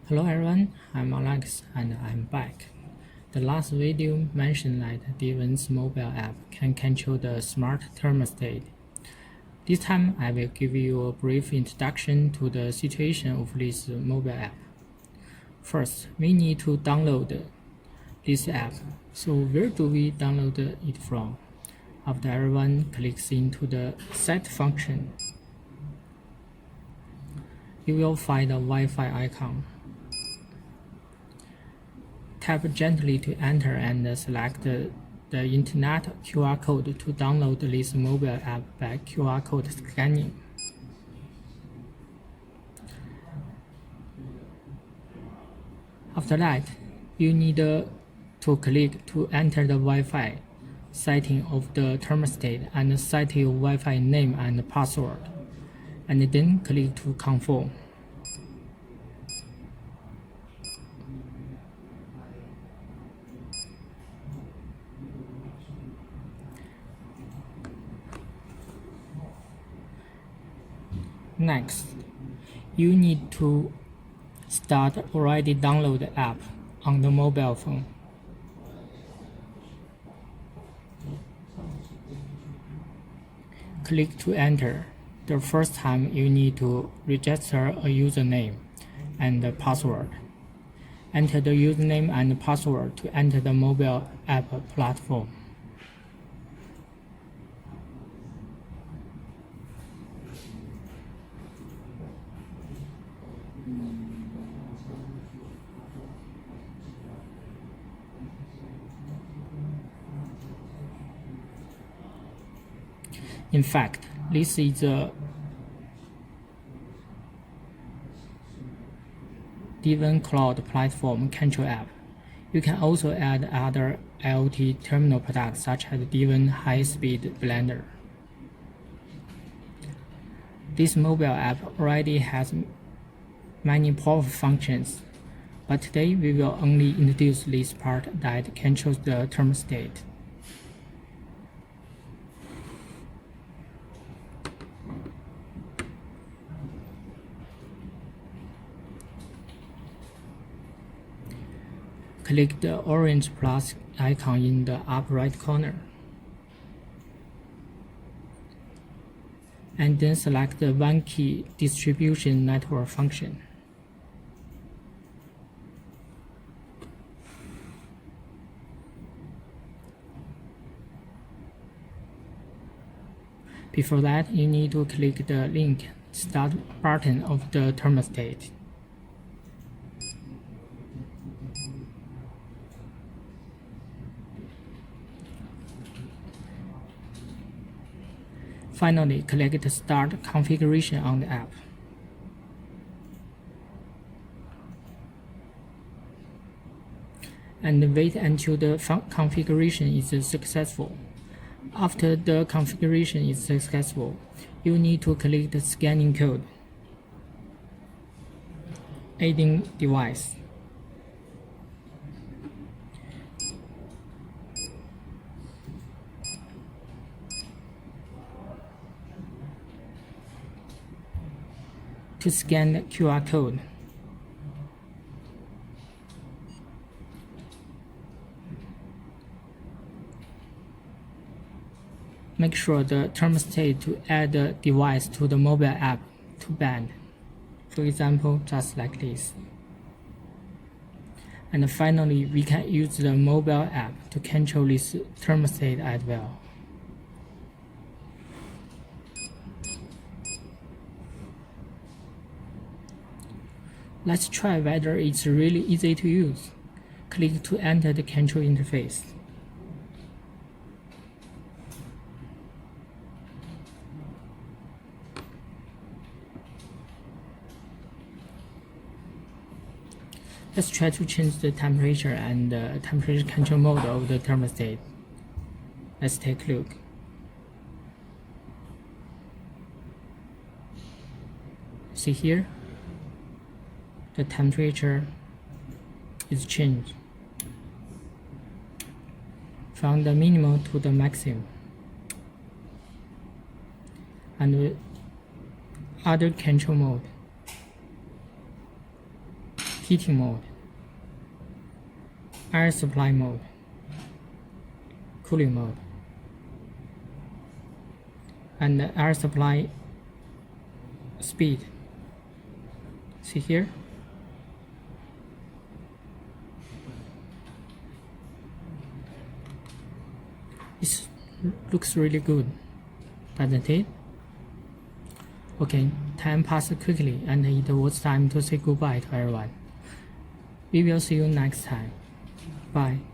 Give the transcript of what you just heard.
Hello everyone, I'm Alex and I'm back. The last video mentioned that DWIN's mobile app can control the smart thermostat. This time I will give you a brief introduction to the situation of this mobile app. First, we need to download this app. So where do we download it from? After everyone clicks into the set function, you will find a Wi-Fi icon. Tap gently to enter and select the internet QR code to download this mobile app by QR code scanning. After that, you need to click to enter the Wi-Fi setting of the thermostat and set your Wi-Fi name and password, and then click to confirm. Next, you need to start already download the app on the mobile phone. Click to enter. The first time you need to register a username and a password. Enter the username and password to enter the mobile app platform. In fact, this is a DWIN Cloud Platform Control app. You can also add other IoT terminal products such as DWIN High-Speed Blender. This mobile app already has many powerful functions, but today we will only introduce this part that controls the thermostat. Click the orange plus icon in the upper right corner, and then select the one-key distribution network function. Before that, you need to click the link Start button of the thermostat. Finally, click the Start configuration on the app. And wait until the configuration is successful. After the configuration is successful, you need to click the scanning code, adding device. To scan the QR code. Make sure the thermostat to add the device to the mobile app to band. For example, just like this. And finally, we can use the mobile app to control this thermostat as well. Let's try whether it's really easy to use. Click to enter the control interface. Let's try to change the temperature and temperature control mode of the thermostat. Let's take a look. See here? The temperature is changed from the minimum to the maximum, and with other control mode. heating mode, air supply mode, cooling mode, and the air supply speed. See here? It looks really good, doesn't it? Okay, time passed quickly and it was time to say goodbye to everyone. We will see you next time. Bye.